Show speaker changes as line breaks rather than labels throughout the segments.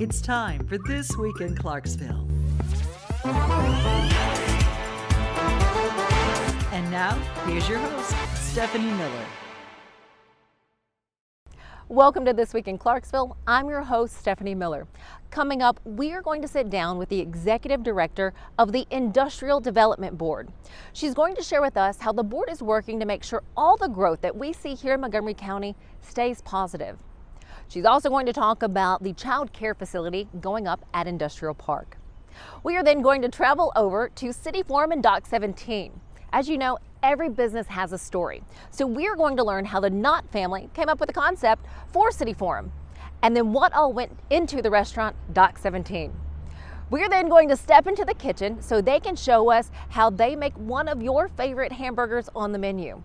It's time for This Week in Clarksville. And now, here's your host, Stefanie Miller.
Welcome to This Week in Clarksville. I'm your host, Stefanie Miller. Coming up, we are going to sit down with the Executive Director of the Industrial Development Board. She's going to share with us how the board is working to make sure all the growth that we see here in Montgomery County stays positive. She's also going to talk about the child care facility going up at Industrial Park. We are then going to travel over to City Forum and Dock 17. As you know, every business has a story. So we're going to learn how the Knott family came up with the concept for City Forum, and then what all went into the restaurant Dock 17. We're then going to step into the kitchen so they can show us how they make one of your favorite hamburgers on the menu.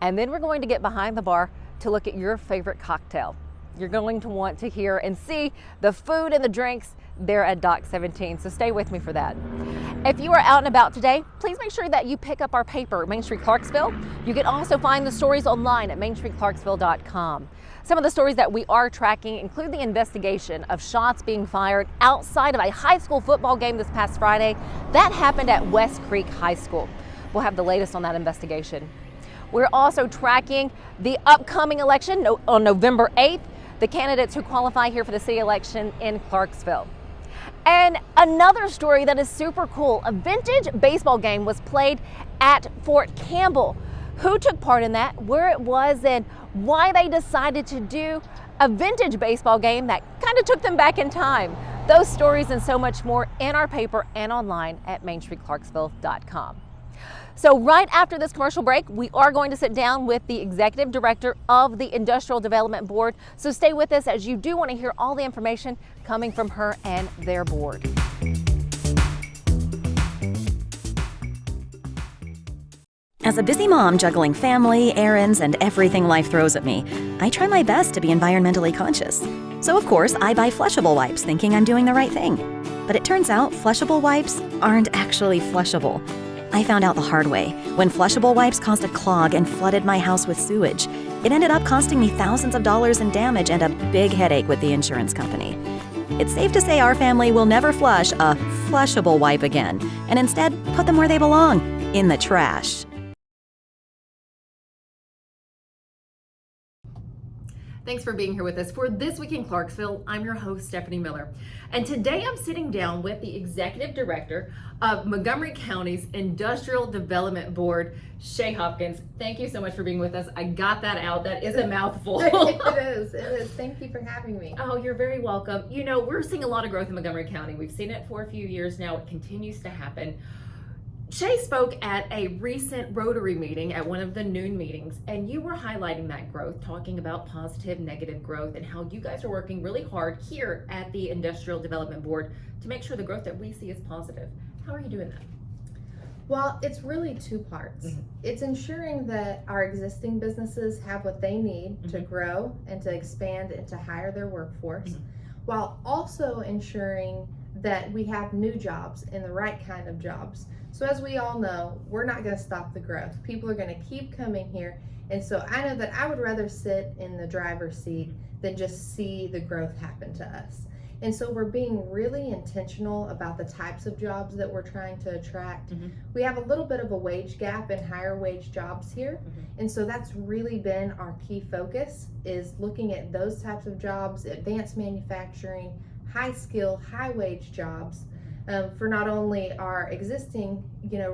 And then we're going to get behind the bar to look at your favorite cocktail. You're going to want to hear and see the food and the drinks there at Dock 17, so stay with me for that. If you are out and about today, please make sure that you pick up our paper, Main Street Clarksville. You can also find the stories online at mainstreetclarksville.com. Some of the stories that we are tracking include the investigation of shots being fired outside of a high school football game this past Friday. That happened at West Creek High School. We'll have the latest on that investigation. We're also tracking the upcoming election on November 8th, the candidates who qualify here for the city election in Clarksville. And another story that is super cool, a vintage baseball game was played at Fort Campbell. Who took part in that, where it was, and why they decided to do a vintage baseball game that kind of took them back in time. Those stories and so much more in our paper and online at mainstreetclarksville.com. So right after this commercial break, we are going to sit down with the Executive Director of the Industrial Development Board. So stay with us, as you do want to hear all the information coming from her and their board.
As a busy mom juggling family, errands, and everything life throws at me, I try my best to be environmentally conscious. So of course, I buy flushable wipes thinking I'm doing the right thing. But it turns out flushable wipes aren't actually flushable. I found out the hard way when flushable wipes caused a clog and flooded my house with sewage. It ended up costing me thousands of dollars in damage and a big headache with the insurance company. It's safe to say our family will never flush a flushable wipe again, and instead put them where they belong, in the trash.
Thanks for being here with us for This Week in Clarksville. I'm your host, Stefanie Miller. And today I'm sitting down with the Executive Director of Montgomery County's Industrial Development Board, Shea Hopkins. Thank you so much for being with us. I got that out. That is a mouthful.
It is. Thank you for having me.
Oh, you're very welcome. You know, we're seeing a lot of growth in Montgomery County. We've seen it for a few years now. It continues to happen. Shea spoke at a recent Rotary meeting at one of the noon meetings, and you were highlighting that growth, talking about positive, negative growth, and how you guys are working really hard here at the Industrial Development Board to make sure the growth that we see is positive. How are you doing that?
Well, it's really two parts. Mm-hmm. It's ensuring that our existing businesses have what they need to grow and to expand and to hire their workforce, while also ensuring that we have new jobs and the right kind of jobs. So as we all know, we're not going to stop the growth. People are going to keep coming here. And so I know that I would rather sit in the driver's seat than just see the growth happen to us. And so we're being really intentional about the types of jobs that we're trying to attract. We have a little bit of a wage gap in higher wage jobs here. And so that's really been our key focus, is looking at those types of jobs, advanced manufacturing, high skill, high wage jobs. For not only our existing,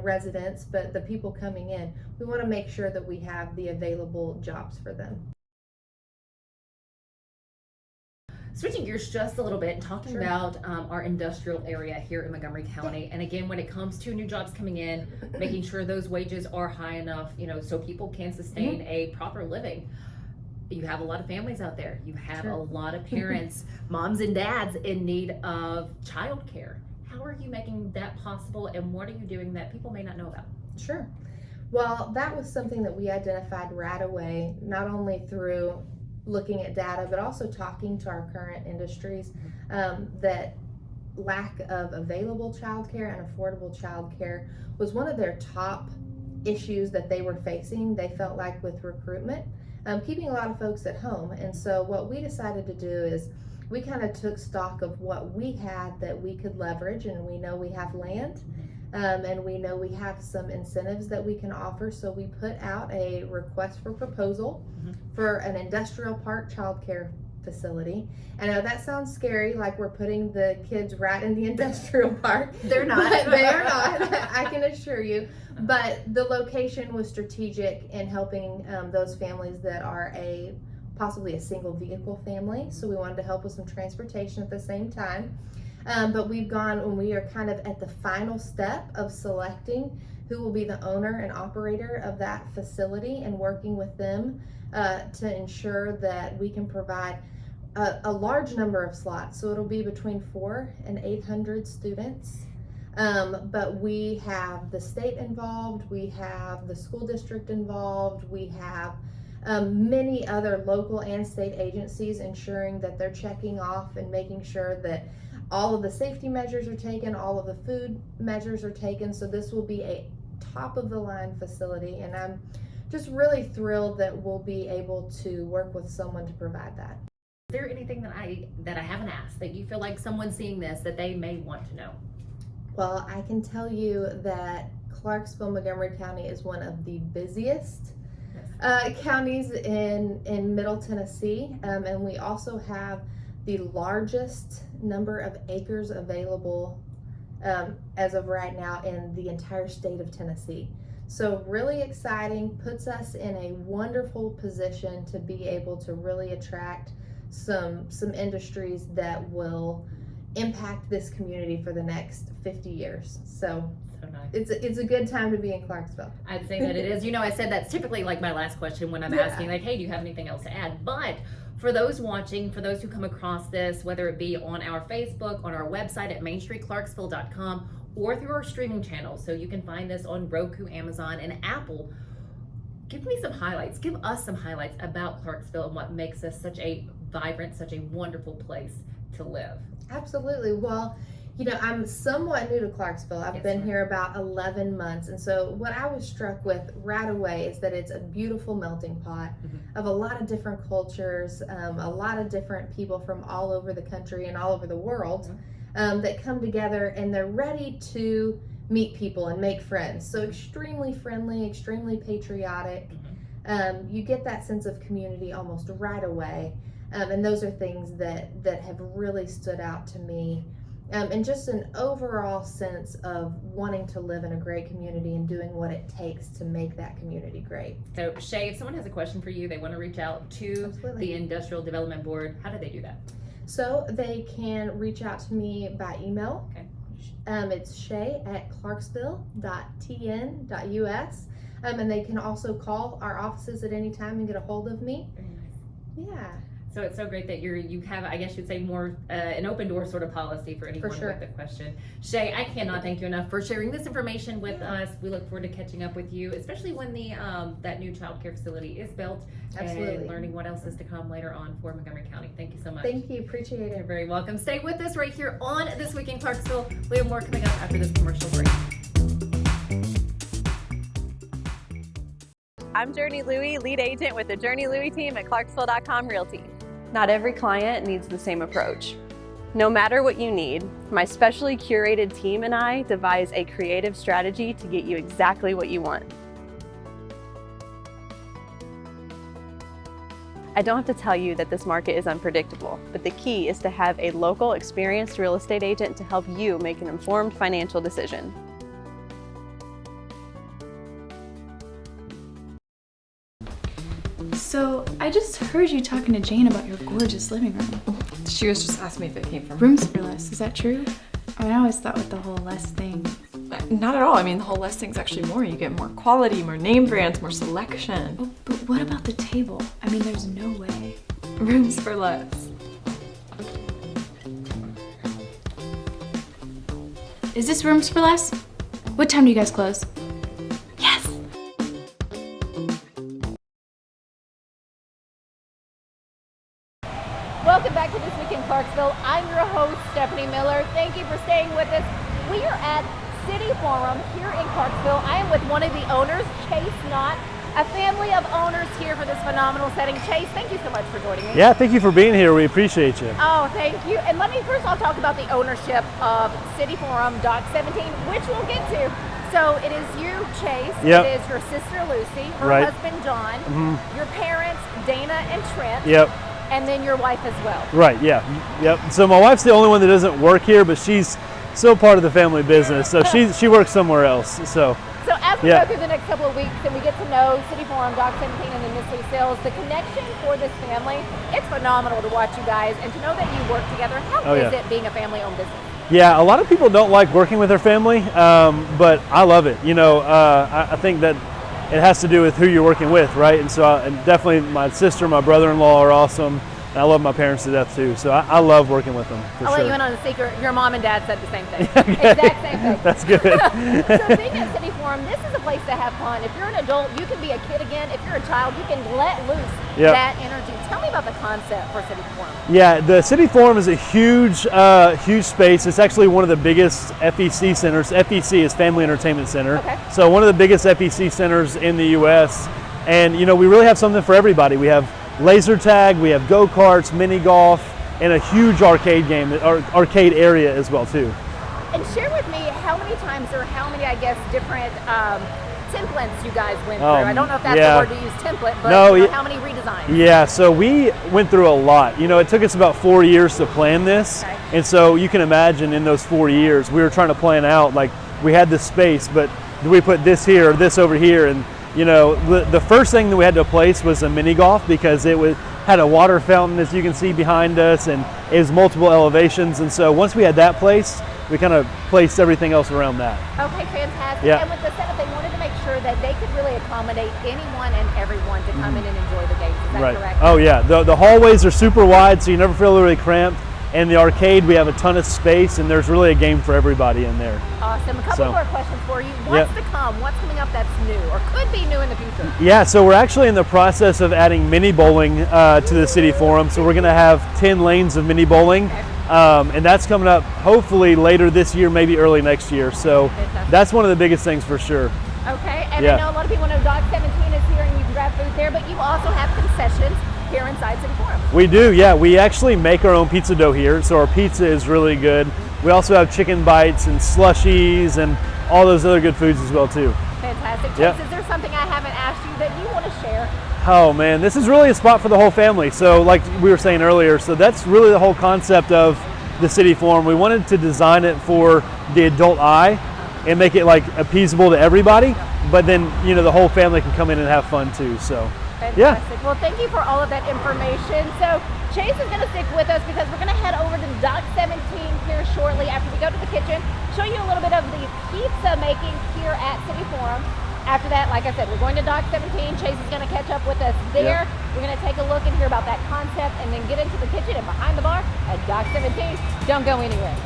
residents, but the people coming in. We want to make sure that we have the available jobs for them.
Switching gears just a little bit and talking about our industrial area here in Montgomery County. And again, when it comes to new jobs coming in, making sure those wages are high enough, so people can sustain a proper living. You have a lot of families out there. You have a lot of parents, moms and dads in need of childcare. How are you making that possible, and what are you doing that people may not know about?
Sure. Well, that was something that we identified right away, not only through looking at data, but also talking to our current industries, that lack of available childcare and affordable childcare was one of their top issues that they were facing. They felt like with recruitment, keeping a lot of folks at home. And so what we decided to do is we kind of took stock of what we had that we could leverage, and we know we have land, and we know we have some incentives that we can offer. So we put out a request for proposal for an industrial park childcare facility. I know that sounds scary, like we're putting the kids right in the industrial park.
They're not.
They are not, I can assure you. But the location was strategic in helping those families that are possibly a single vehicle family. So we wanted to help with some transportation at the same time. But we've gone, and we are kind of at the final step of selecting who will be the owner and operator of that facility, and working with them to ensure that we can provide a large number of slots. So it'll be between 400 and 800 students. But we have the state involved, we have the school district involved, we have many other local and state agencies ensuring that they're checking off and making sure that all of the safety measures are taken, all of the food measures are taken. So this will be a top of the line facility, and I'm just really thrilled that we'll be able to work with someone to provide that.
Is there anything that I haven't asked that you feel like someone seeing this that they may want to know?
Well, I can tell you that Clarksville, Montgomery County is one of the busiest counties in Middle Tennessee, and we also have the largest number of acres available as of right now in the entire state of Tennessee. So really exciting, puts us in a wonderful position to be able to really attract some industries that will impact this community for the next 50 years. So
nice.
It's a good time to be in Clarksville.
I'd say that it is. You know, I said that's typically like my last question when I'm asking, like, hey, do you have anything else to add? But for those watching, for those who come across this, whether it be on our Facebook, on our website at mainstreetclarksville.com, or through our streaming channels, so you can find this on Roku, Amazon, and Apple, give me some highlights. Give us some highlights about Clarksville and what makes us such a vibrant, such a wonderful place to live.
Absolutely. Well, you know, I'm somewhat new to Clarksville. I've been here about 11 months. And so what I was struck with right away is that it's a beautiful melting pot of a lot of different cultures, a lot of different people from all over the country and all over the world that come together, and they're ready to meet people and make friends. So extremely friendly, extremely patriotic. You get that sense of community almost right away. And those are things that have really stood out to me. And just an overall sense of wanting to live in a great community and doing what it takes to make that community great.
So Shea, if someone has a question for you, they want to reach out to the Industrial Development Board, how do they do that?
So they can reach out to me by email.
Okay.
It's shay@clarksville.tn.us. And they can also call our offices at any time and get a hold of me.
Very nice.
Yeah.
So it's so great that you have, I guess you'd say, more an open door sort of policy for anyone with a question. Shay, I cannot thank you enough for sharing this information with us. We look forward to catching up with you, especially when the that new child care facility is built.
Absolutely.
And learning what else is to come later on for Montgomery County. Thank you so much.
Thank you. Appreciate it.
You're very welcome. Stay with us right here on This Week in Clarksville. We have more coming up after this commercial break.
I'm Journey Louie, lead agent with the Journey Louie team at Clarksville.com Realty.
Not every client needs the same approach. No matter what you need, my specially curated team and I devise a creative strategy to get you exactly what you want. I don't have to tell you that this market is unpredictable, but the key is to have a local, experienced real estate agent to help you make an informed financial decision.
So, I just heard you talking to Jane about your gorgeous living room.
She was just asking me if it came from
Rooms for less, is that true? I mean, I always thought with the whole less thing.
Not at all. I mean, the whole less thing's actually more. You get more quality, more name brands, more selection.
Oh, but what about the table? I mean, there's no way.
Rooms for less.
Is this rooms for less? What time do you guys close? Yes!
Welcome back to This Week in Clarksville. I'm your host, Stefanie Miller. Thank you for staying with us. We are at City Forum here in Clarksville. I am with one of the owners, Chase Knott. A family of owners here for this phenomenal setting. Chase, thank you so much for joining me.
Yeah, thank you for being here. We appreciate you.
Oh, thank you. And let me first off talk about the ownership of City Forum Dock 17, which we'll get to. So it is you, Chase.
Yep.
It is your sister, Lucy, her
Right.
husband, John, your parents, Dana and Trent,
Yep.
and then your wife as well.
Right, yeah. Yep. So my wife's the only one that doesn't work here, but she's still part of the family business. So she works somewhere else. So
as we
Yeah.
go through the next couple of weeks and we get to know City Forum, Dock 17, and then Mystery Sales, the connection for this family, it's phenomenal to watch you guys and to know that you work together. How is it being a family-owned business?
yeah, a lot of people don't like working with their family, but I love it. You know, I think that it has to do with who you're working with, right? And so and definitely my sister, my brother-in-law are awesome. And I love my parents to death too. So I love working with them for
I'll
sure.
let you in on a secret. Your mom and dad said the same thing. Exact same thing.
That's good.
So being at City Forum, this is a place to have fun. If you're an adult, you can be a kid again. If you're a child, you can let loose that energy. Tell me about the concept for City Forum.
Yeah, the City Forum is a huge space. It's actually one of the biggest FEC centers. FEC is Family Entertainment Center.
Okay.
So one of the biggest FEC centers in the U.S. And you know, we really have something for everybody. We have laser tag, we have go-karts, mini golf, and a huge arcade arcade area as well too.
And share with me how many times or how many, I guess, different templates you guys went through. I don't know if that's the word to use, template, but how many redesigns?
Yeah, so we went through a lot. You know, it took us about 4 years to plan this.
Okay.
And so you can imagine in those 4 years, we were trying to plan out, like, we had this space, but do we put this here or this over here? And you know, the first thing that we had to place was a mini golf because it had a water fountain, as you can see behind us, and it was multiple elevations. And so once we had that placed, we kind of placed everything else around that.
Okay, fantastic.
Yeah.
And with the setup, they wanted to make sure that they could really accommodate anyone and everyone to come in and enjoy the games. Is that correct?
Oh yeah, the hallways are super wide, so you never feel really cramped. And the arcade, we have a ton of space, and there's really a game for everybody in there.
Awesome. A couple more questions for you. What's to come? What's coming up that's new or could be new in the future?
Yeah, so we're actually in the process of adding mini bowling to the City Forum. So we're going to have 10 lanes of mini bowling, and that's coming up hopefully later this year, maybe early next year. So that's one of the biggest things for sure.
Okay, and I know a lot of people know Dock 17 is here and you can grab food there, but you also have concessions here inside City Forum.
We do, yeah. We actually make our own pizza dough here, so our pizza is really good. We also have chicken bites and slushies and all those other good foods as well too.
Fantastic. Chase, is there something I haven't asked you that you want to share?
Oh man, this is really a spot for the whole family. So like we were saying earlier, so that's really the whole concept of the City Forum. We wanted to design it for the adult eye and make it like appeasable to everybody, but then, you know, the whole family can come in and have fun too. So
fantastic. Well, thank you for all of that information. So Chase is going to stick with us because we're going to head over to Dock 17 here shortly after we go to the kitchen, show you a little bit of the pizza making here at City Forum. After that, like I said, we're going to Dock 17. Chase is going to catch up with us there. We're going to take a look and hear about that concept and then get into the kitchen and behind the bar at Dock 17. Don't go anywhere.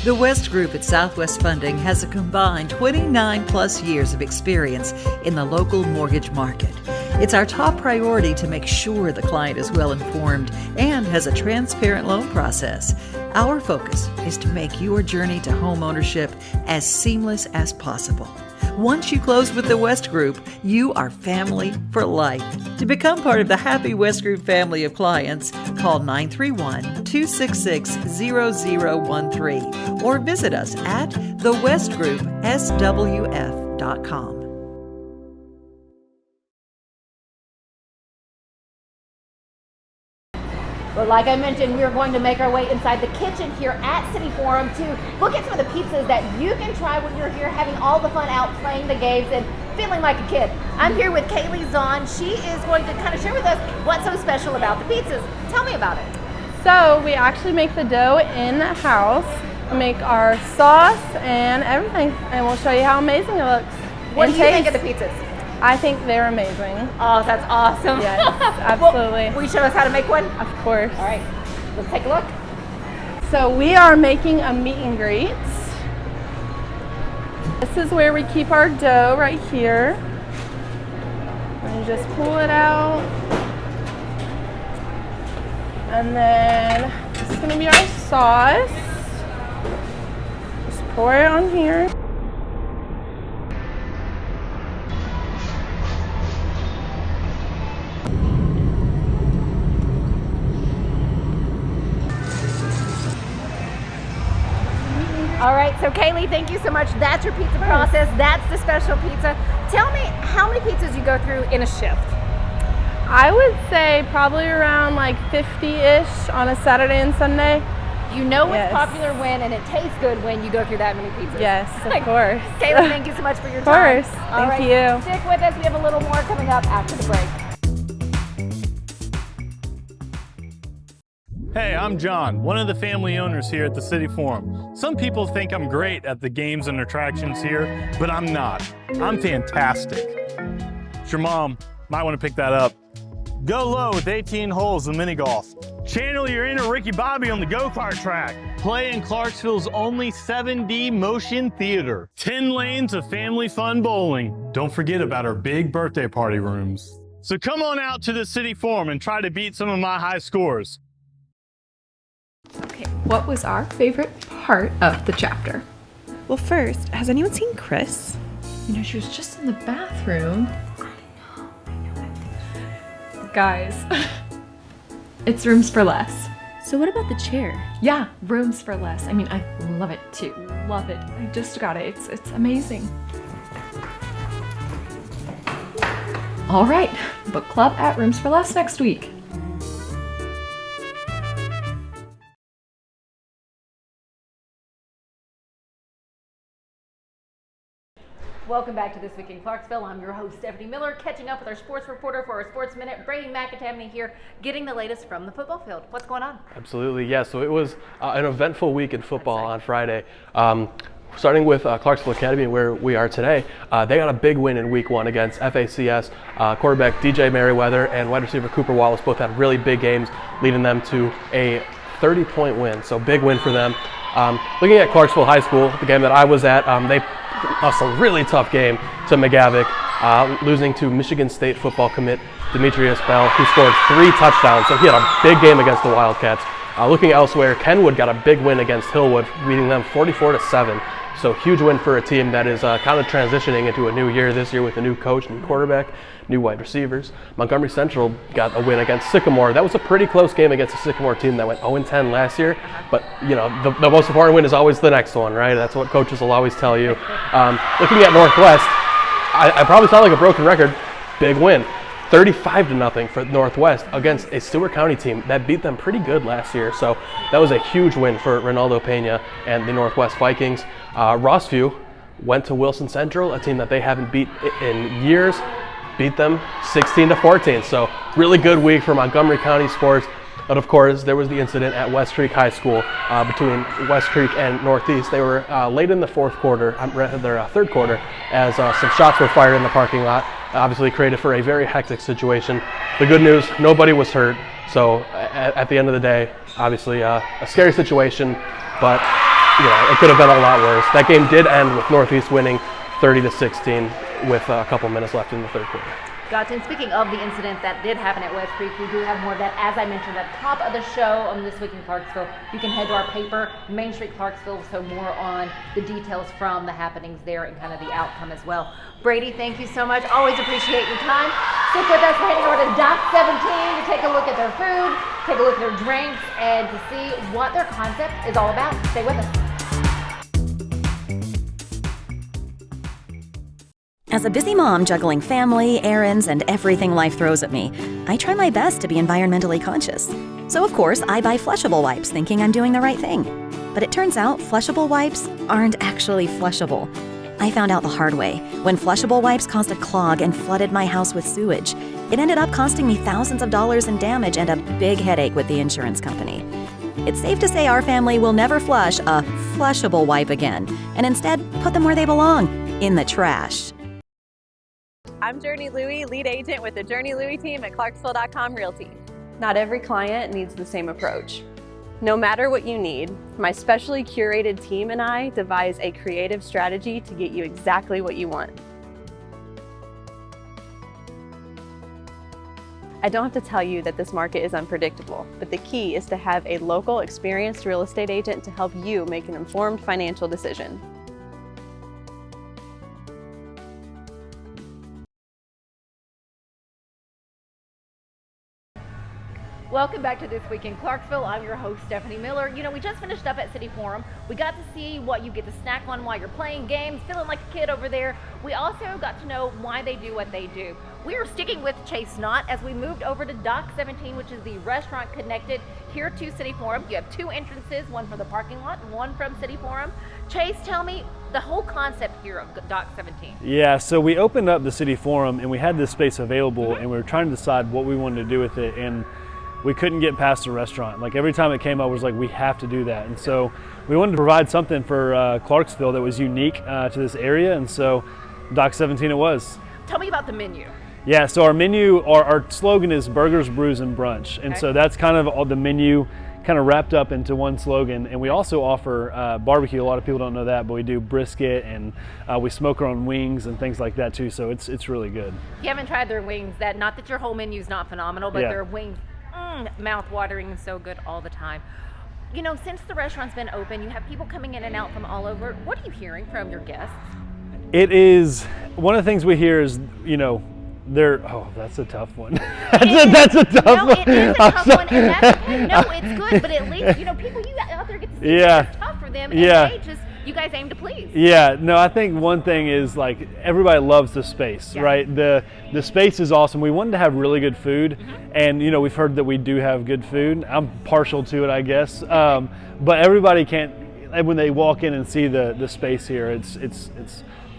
The West Group at Southwest Funding has a combined 29 plus years of experience in the local mortgage market. It's our top priority to make sure the client is well informed and has a transparent loan process. Our focus is to make your journey to home ownership as seamless as possible. Once you close with the West Group, you are family for life. To become part of the happy West Group family of clients, call 931-266-0013 or visit us at thewestgroupswf.com.
Well, like I mentioned, we are going to make our way inside the kitchen here at City Forum to look at some of the pizzas that you can try when you're here having all the fun out playing the games and feeling like a kid. I'm here with Kaylee Zahn. She is going to kind of share with us what's so special about the pizzas. Tell me about it.
So we actually make the dough in-house. We make our sauce and everything, and we'll show you how amazing it looks.
What do you think of the pizzas?
I think they're amazing.
Oh, that's awesome.
Yes, absolutely.
Well, will you show us how to make one?
Of course.
All right, let's take a look.
So we are making a meet and greet. This is where we keep our dough right here. And just pull it out. And then this is gonna be our sauce.
pour it on here.
All right, so Kaylee, thank you so much. That's your pizza process. That's the special pizza. Tell me how many pizzas you go through in a shift?
I would say probably around like 50-ish on a Saturday and Sunday.
You know it's popular when, and it tastes good when you go through that many pizzas.
Yes, of course.
Kaylee, thank you so much for your time.
Of course, thank you.
Stick with us, we have a little more coming up after the break.
Hey, I'm John, one of the family owners here at the City Forum. Some people think I'm great at the games and attractions here, but I'm not. I'm fantastic. Your mom might want to pick that up. Go low with 18 holes in mini golf. Channel your inner Ricky Bobby on the go-kart track. Play in Clarksville's only 7D motion theater. 10 lanes of family fun bowling. Don't forget about our big birthday party rooms. So come on out to the City Forum and try to beat some of my high scores.
Okay, what was our favorite part of the chapter?
Well, first, has anyone seen Chris?
You know, she was just in the bathroom. Guys, it's rooms for less.
So what about the chair?
Yeah, rooms for less. I mean, I love it too. Love it. I just got it. It's amazing. All right, book club at Rooms for Less next week.
Welcome back to This Week in Clarksville. I'm your host, Stefanie Miller, catching up with our sports reporter for our Sports Minute, Brady McAtamney here, getting the latest from the football field. What's going on?
Absolutely, yeah. So it was an eventful week in football on Friday. Starting with Clarksville Academy, where we are today, they got a big win in week 1 against FACS. Quarterback DJ Merriweather and wide receiver Cooper Wallace both had really big games, leading them to a 30-point win. So big win for them. Looking at Clarksville High School, the game that I was at, they lost a really tough game to McGavick, losing to Michigan State football commit Demetrius Bell, who scored 3 touchdowns. So he had a big game against the Wildcats. Looking elsewhere, Kenwood got a big win against Hillwood, beating them 44-7. So huge win for a team that is kind of transitioning into a new year this year with a new coach, new quarterback, new wide receivers. Montgomery Central got a win against Sycamore. That was a pretty close game against a Sycamore team that went 0-10 last year. But you know, the most important win is always the next one, right? That's what coaches will always tell you. Looking at Northwest, I probably sound like a broken record. Big win. 35-0 for Northwest against a Stewart County team that beat them pretty good last year. So that was a huge win for Ronaldo Pena and the Northwest Vikings. Rossview went to Wilson Central, a team that they haven't beat in years, beat them 16-14. So really good week for Montgomery County sports. But of course, there was the incident at West Creek High School between West Creek and Northeast. They were late in the third quarter, as some shots were fired in the parking lot. Obviously created for a very hectic situation. The good news, nobody was hurt. So at the end of the day, obviously a scary situation, but you know, it could have been a lot worse. That game did end with Northeast winning 30-16 with a couple minutes left in the third quarter.
Gotcha. And speaking of the incident that did happen at West Creek, we do have more of that. As I mentioned at the top of the show on This Week in Clarksville, you can head to our paper, Main Street Clarksville, so more on the details from the happenings there and kind of the outcome as well. Brady, thank you so much. Always appreciate your time. Stick with us. We're heading over to Dock 17 to take a look at their food, take a look at their drinks, and to see what their concept is all about. Stay with us.
As a busy mom juggling family, errands, and everything life throws at me, I try my best to be environmentally conscious. So of course, I buy flushable wipes thinking I'm doing the right thing. But it turns out flushable wipes aren't actually flushable. I found out the hard way. When flushable wipes caused a clog and flooded my house with sewage, it ended up costing me thousands of dollars in damage and a big headache with the insurance company. It's safe to say our family will never flush a flushable wipe again, and instead put them where they belong, in the trash.
I'm Journey Louie, lead agent with the Journey Louie team at Clarksville.com Realty.
Not every client needs the same approach. No matter what you need, my specially curated team and I devise a creative strategy to get you exactly what you want. I don't have to tell you that this market is unpredictable, but the key is to have a local, experienced real estate agent to help you make an informed financial decision.
Welcome back to This Week in Clarksville. I'm your host, Stefanie Miller. You know, we just finished up at City Forum. We got to see what you get to snack on while you're playing games, feeling like a kid over there. We also got to know why they do what they do. We are sticking with Chase Knott as we moved over to Dock 17, which is the restaurant connected here to City Forum. You have two entrances, one from the parking lot and one from City Forum. Chase, tell me the whole concept here of Dock 17.
Yeah, so we opened up the City Forum and we had this space available and we were trying to decide what we wanted to do with it, and we couldn't get past the restaurant. Like every time it came up, it was like, we have to do that. And so we wanted to provide something for Clarksville that was unique to this area, and so Dock 17 it was.
Tell me about the menu.
Yeah, so our menu, our slogan is burgers, brews, and brunch. And so that's kind of all the menu kind of wrapped up into one slogan. And we also offer barbecue. A lot of people don't know that, but we do brisket, and we smoke our own wings and things like that too. So it's really good.
If you haven't tried their wings, not that your whole menu is not phenomenal, but their wings, mouth-watering and so good all the time. You know, since the restaurant's been open, you have people coming in and out from all over. What are you hearing from your guests?
It is, one of the things we hear is, you know, that's a tough one. That's a tough one.
No, it is a tough one, and that's okay. No, it's good, but at least, you know, people you out there get to see it's tough for them, and they just, you guys aim to please.
Yeah, no, I think one thing is, like, everybody loves the space, right? The space is awesome. We wanted to have really good food, and, you know, we've heard that we do have good food. I'm partial to it, I guess. But everybody can't, when they walk in and see the space here, it's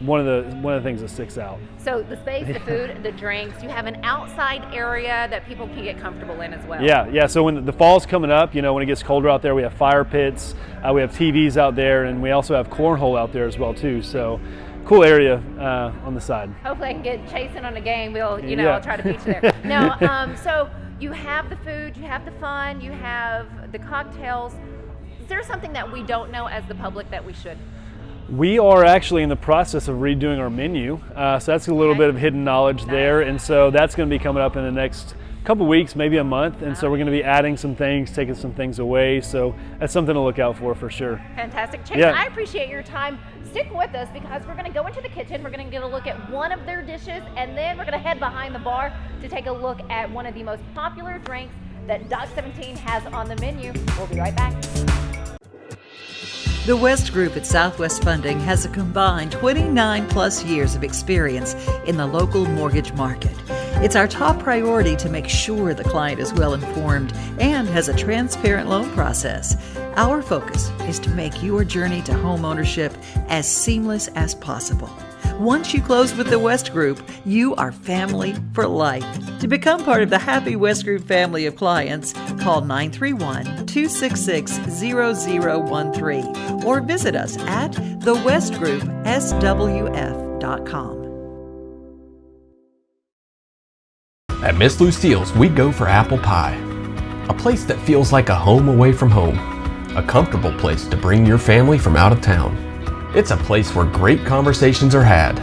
one of the things that sticks out.
So the space, the food, the drinks, you have an outside area that people can get comfortable in as well.
Yeah. So when the fall's coming up, you know, when it gets colder out there, we have fire pits, we have TVs out there, and we also have cornhole out there as well too. So cool area on the side.
Hopefully I can get chasing on a game. We'll, you know, I'll try to beat you there. No, so you have the food, you have the fun, you have the cocktails. Is there something that we don't know as the public that we should?
We are actually in the process of redoing our menu, so that's a little bit of hidden knowledge there, and so that's going to be coming up in the next couple weeks, maybe a month, and so we're going to be adding some things, taking some things away, so that's something to look out for sure.
Fantastic. Chase, I appreciate your time. Stick with us because we're going to go into the kitchen, we're going to get a look at one of their dishes, and then we're going to head behind the bar to take a look at one of the most popular drinks that Dock 17 has on the menu. We'll be right back.
The West Group at Southwest Funding has a combined 29 plus years of experience in the local mortgage market. It's our top priority to make sure the client is well informed and has a transparent loan process. Our focus is to make your journey to home ownership as seamless as possible. Once you close with the West Group, you are family for life. To become part of the happy West Group family of clients, call 931-266-0013 or visit us at thewestgroupswf.com.
At Miss Lou Steele's, we go for apple pie. A place that feels like a home away from home. A comfortable place to bring your family from out of town. It's a place where great conversations are had.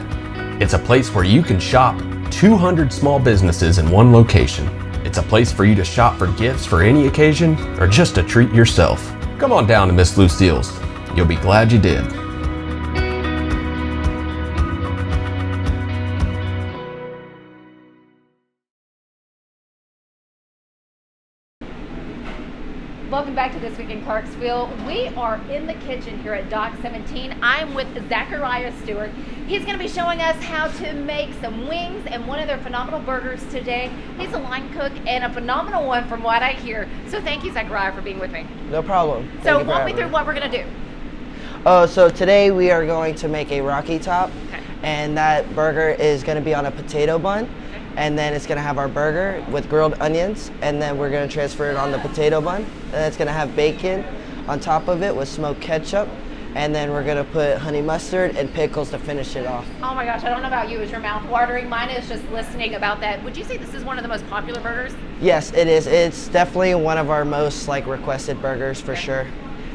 It's a place where you can shop 200 small businesses in one location. It's a place for you to shop for gifts for any occasion or just to treat yourself. Come on down to Miss Lou Steele's. You'll be glad you did.
Welcome back to This Week in Clarksville. We are in the kitchen here at Dock 17. I'm with Zachariah Stewart. He's going to be showing us how to make some wings and one of their phenomenal burgers today. He's a line cook and a phenomenal one from what I hear. So thank you, Zachariah, for being with me.
No problem.
So walk me through what we're going to do.
So today we are going to make a Rocky Top, and that burger is going to be on a potato bun. And then it's going to have our burger with grilled onions, and then we're going to transfer it on the potato bun. And it's going to have bacon on top of it with smoked ketchup, and then we're going to put honey mustard and pickles to finish it off.
Oh my gosh, I don't know about you. Is your mouth watering? Mine is just listening about that. Would you say this is one of the most popular burgers?
Yes, it is. It's definitely one of our most requested burgers for sure.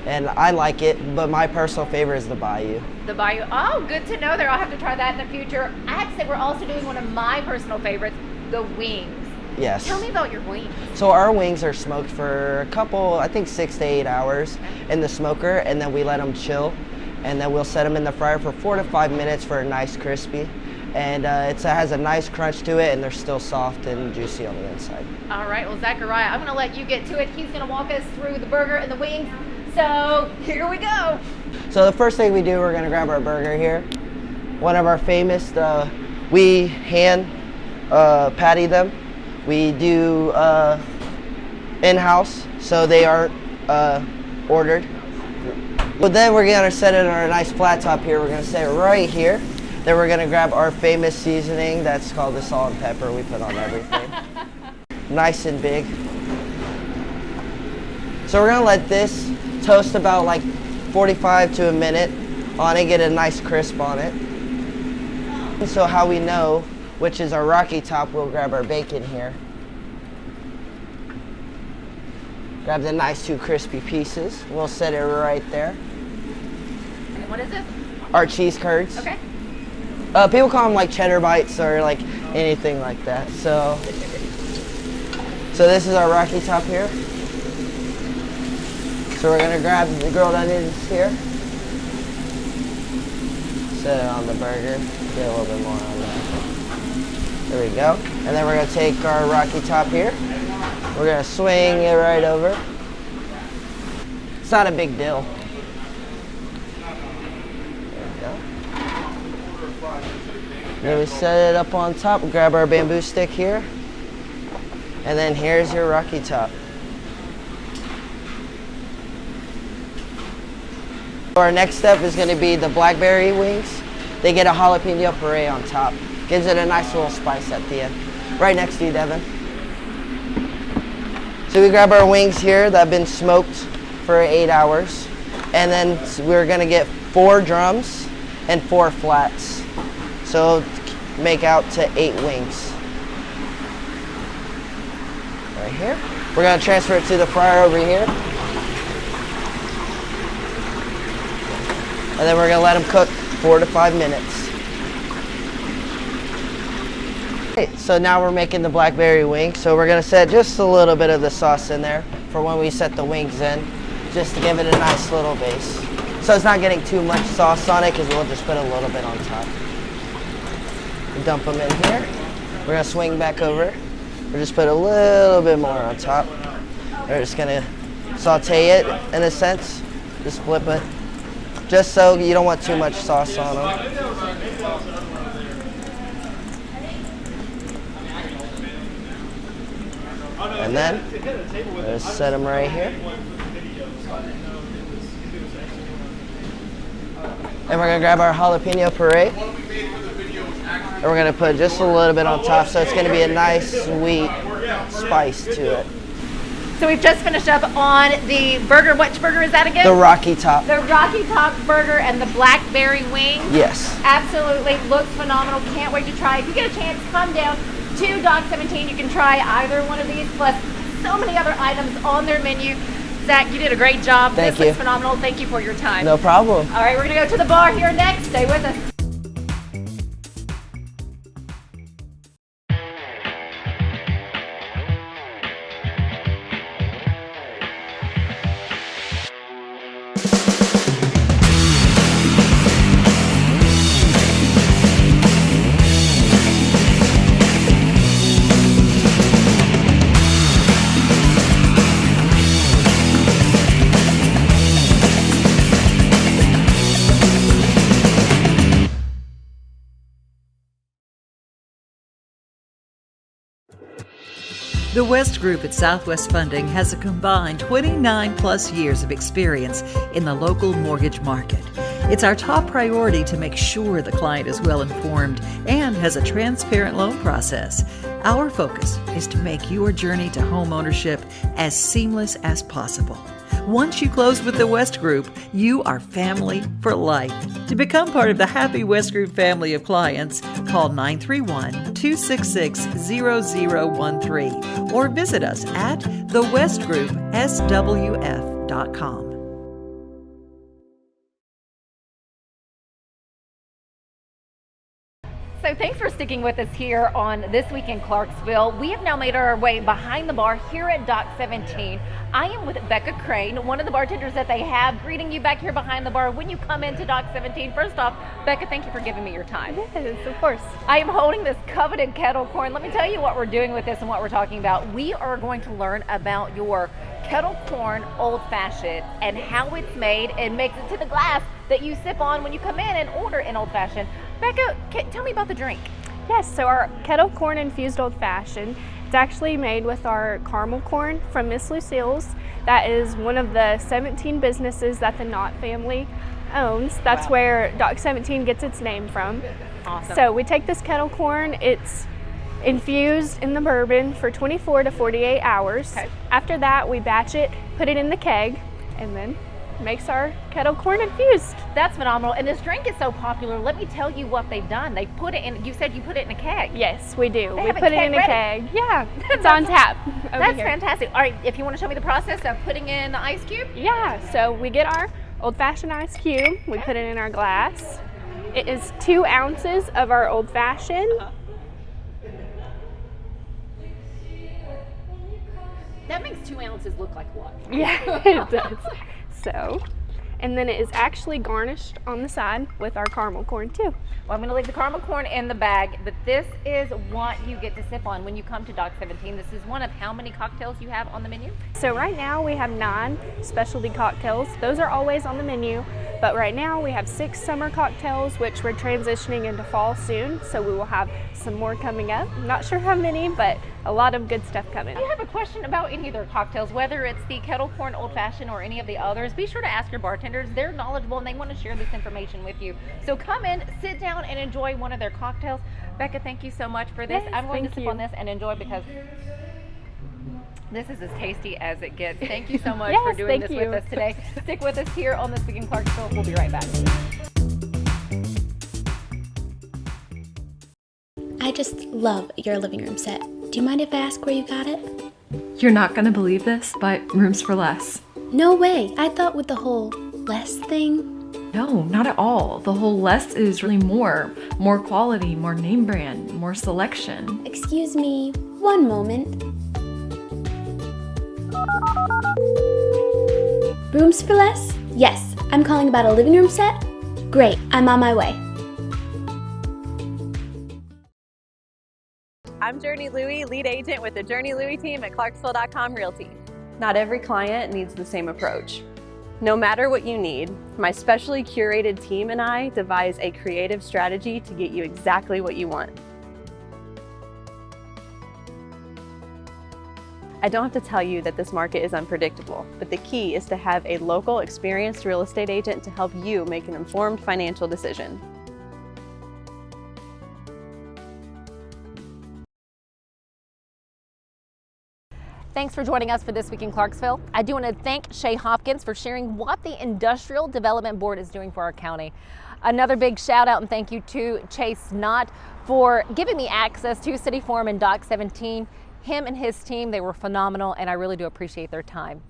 And I like it, but my personal favorite is the Bayou.
The Bayou. Oh, good to know there. I'll have to try that in the future. I have to say we're also doing one of my personal favorites, the wings.
Yes.
Tell me about your wings.
So our wings are smoked for a couple, I think 6 to 8 hours in the smoker, and then we let them chill, and then we'll set them in the fryer for 4 to 5 minutes for a nice crispy. And it has a nice crunch to it, and they're still soft and juicy on the inside.
All right, well, Zachariah, I'm gonna let you get to it. He's gonna walk us through the burger and the wings. So here we go.
So the first thing we do, we're gonna grab our burger here. One of our famous, we hand patty them. We do in-house, so they aren't ordered. But then we're gonna set it on a nice flat top here. We're gonna set it right here. Then we're gonna grab our famous seasoning. That's called the salt and pepper we put on everything. Nice and big. So we're gonna let this toast about like 45 to a minute on it, get a nice crisp on it. So how we know which is our rocky top, we'll grab our bacon here. Grab the nice 2 crispy pieces. We'll set it right there.
And what is this?
Our cheese curds.
Okay.
People call them like cheddar bites or like anything like that. So this is our rocky top here. So we're gonna grab the grilled onions here. Set it on the burger. Get a little bit more on that. There we go. And then we're gonna take our rocky top here. We're gonna swing it right over. It's not a big deal. There we go. Then we set it up on top. Grab our bamboo stick here. And then here's your rocky top. Our next step is gonna be the Blackberry Wings. They get a jalapeno puree on top. Gives it a nice little spice at the end. Right next to you, Devin. So we grab our wings here that have been smoked for 8 hours. And then we're gonna get 4 drums and 4 flats. So make out to 8 wings. Right here. We're gonna transfer it to the fryer over here. And then we're gonna let them cook 4 to 5 minutes. Okay, so now we're making the Blackberry Wing. So we're gonna set just a little bit of the sauce in there for when we set the wings in, just to give it a nice little base. So it's not getting too much sauce on it because we'll just put a little bit on top. We dump them in here. We're gonna swing back over. We'll just put a little bit more on top. We're just gonna saute it in a sense, just flip it. Just so you don't want too much sauce on them. And then, let's set them right here. And we're gonna grab our jalapeno puree. And we're gonna put just a little bit on top so it's gonna be a nice sweet spice to it.
So we've just finished up on the burger. Which burger is that again?
The Rocky Top.
The Rocky Top burger and the Blackberry Wing.
Yes.
Absolutely. Looks phenomenal. Can't wait to try. If you get a chance, come down to Dock 17. You can try either one of these, plus so many other items on their menu. Zach, you did a great job.
Thank you.
This looks phenomenal. Thank you for your time.
No problem.
All right, we're going to go to the bar here next. Stay with us.
The West Group at Southwest Funding has a combined 29 plus years of experience in the local mortgage market. It's our top priority to make sure the client is well informed and has a transparent loan process. Our focus is to make your journey to home ownership as seamless as possible. Once you close with the West Group, you are family for life. To become part of the Happy West Group family of clients, call 931-266-0013 or visit us at thewestgroupswf.com.
So thanks for sticking with us here on This Week in Clarksville. We have now made our way behind the bar here at Dock 17. I am with Becca Crane, one of the bartenders that they have, greeting you back here behind the bar when you come into Dock 17. First off, Becca, thank you for giving me your time.
Yes, of course.
I am holding this coveted kettle corn. Let me tell you what we're doing with this and what we're talking about. We are going to learn about your kettle corn old fashioned and how it's made and makes it to the glass that you sip on when you come in and order an old fashioned. Becca, tell me about the drink.
Yes, so our kettle corn infused old fashioned, it's actually made with our caramel corn from Miss Lucille's. That is one of the 17 businesses that the Knott family owns. That's where Dock 17 gets its name from.
Awesome.
So we take this kettle corn, it's infused in the bourbon for 24 to 48 hours.
Okay.
After that, we batch it, put it in the keg, and then makes our kettle corn infused.
That's phenomenal. And this drink is so popular. Let me tell you what they've done. They put it in, you said you put it in a keg.
Yes, we do.
They
We
have a
put it
keg
in a
ready.
keg. Yeah, it's on tap. over
That's
here.
fantastic. All right, if you want to show me the process of putting in the ice cube.
Yeah, so we get our old-fashioned ice cube, we put it in our glass. It is 2 ounces of our old-fashioned.
That makes 2 ounces look like what?
Yeah, it does. So, and then it is actually garnished on the side with our caramel corn too.
Well, I'm going to leave the caramel corn in the bag, but this is what you get to sip on when you come to Dock 17. This is one of how many cocktails you have on the menu?
So right now we have 9 specialty cocktails. Those are always on the menu, but right now we have 6 summer cocktails, which we're transitioning into fall soon, so we will have some more coming up. I'm not sure how many, but a lot of good stuff coming.
If you have a question about any of their cocktails, whether it's the kettle corn old fashioned or any of the others, be sure to ask your bartenders. They're knowledgeable and they want to share this information with you. So come in, sit down, and enjoy one of their cocktails. Becca, thank you so much for this.
Yes,
I'm going to
thank
sip
you.
on this and enjoy because this is as tasty as it gets. Thank you so much
Yes,
for doing
thank
this
you.
with us today. Stick with us here on This Week in Clarksville. We'll be right back.
I just love your living room set. Do you mind if I ask where you got it?
You're not gonna believe this, but Rooms for Less.
No way. I thought with the whole less thing.
No, not at all. The whole less is really more. More quality, more name brand, more selection.
Excuse me, one moment. Rooms for Less? Yes, I'm calling about a living room set. Great, I'm on my way.
I'm Journey Louie, lead agent with the Journey Louie team at Clarksville.com Realty.
Not every client needs the same approach. No matter what you need, my specially curated team and I devise a creative strategy to get you exactly what you want. I don't have to tell you that this market is unpredictable, but the key is to have a local, experienced real estate agent to help you make an informed financial decision.
Thanks for joining us for This Week in Clarksville. I do want to thank Shea Hopkins for sharing what the Industrial Development Board is doing for our county. Another big shout out and thank you to Chase Knott for giving me access to City Forum and Dock 17. Him and his team, they were phenomenal and I really do appreciate their time.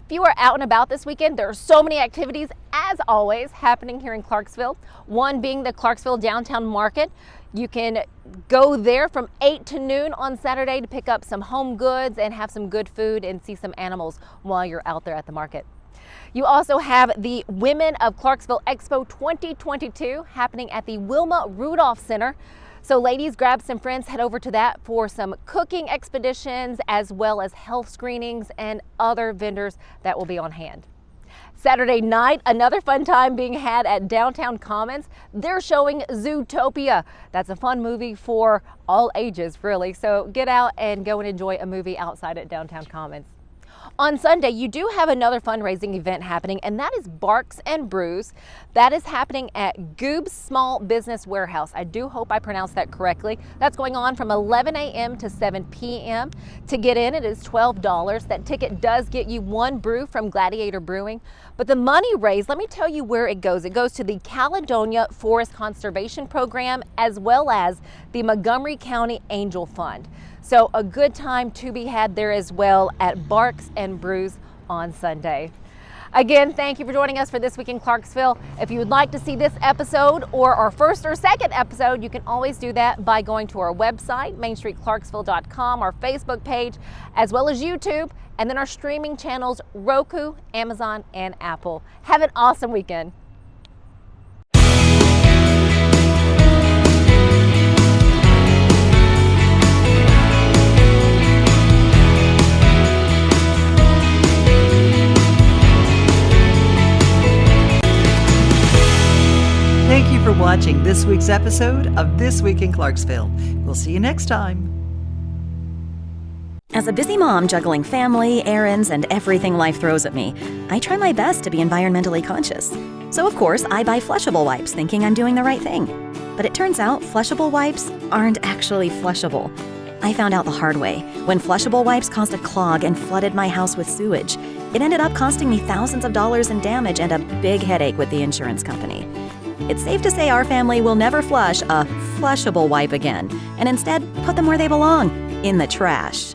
If you are out and about this weekend, there are so many activities, as always, happening here in Clarksville. One being the Clarksville Downtown Market. You can go there from 8 to noon on Saturday to pick up some home goods and have some good food and see some animals while you're out there at the market. You also have the Women of Clarksville Expo 2022 happening at the Wilma Rudolph Center. So ladies, grab some friends, head over to that for some cooking expeditions as well as health screenings and other vendors that will be on hand. Saturday night, another fun time being had at Downtown Commons. They're showing Zootopia. That's a fun movie for all ages, really. So get out and go and enjoy a movie outside at Downtown Commons. On Sunday, you do have another fundraising event happening, and that is Barks and Brews. That is happening at Goob's Small Business Warehouse. I do hope I pronounced that correctly. That's going on from 11 a.m. to 7 p.m. To get in, it is $12. That ticket does get you 1 brew from Gladiator Brewing. But the money raised, let me tell you where it goes. It goes to the Caledonia Forest Conservation Program as well as the Montgomery County Angel Fund. So a good time to be had there as well at Barks and Brews on Sunday. Again, thank you for joining us for This Week in Clarksville. If you would like to see this episode or our first or second episode, you can always do that by going to our website, mainstreetclarksville.com, our Facebook page, as well as YouTube, and then our streaming channels, Roku, Amazon, and Apple. Have an awesome weekend.
Thank you for watching this week's episode of This Week in Clarksville. We'll see you next time.
As a busy mom juggling family, errands, and everything life throws at me, I try my best to be environmentally conscious. So of course, I buy flushable wipes thinking I'm doing the right thing. But it turns out flushable wipes aren't actually flushable. I found out the hard way when flushable wipes caused a clog and flooded my house with sewage. It ended up costing me thousands of dollars in damage and a big headache with the insurance company. It's safe to say our family will never flush a flushable wipe again, and instead put them where they belong, in the trash.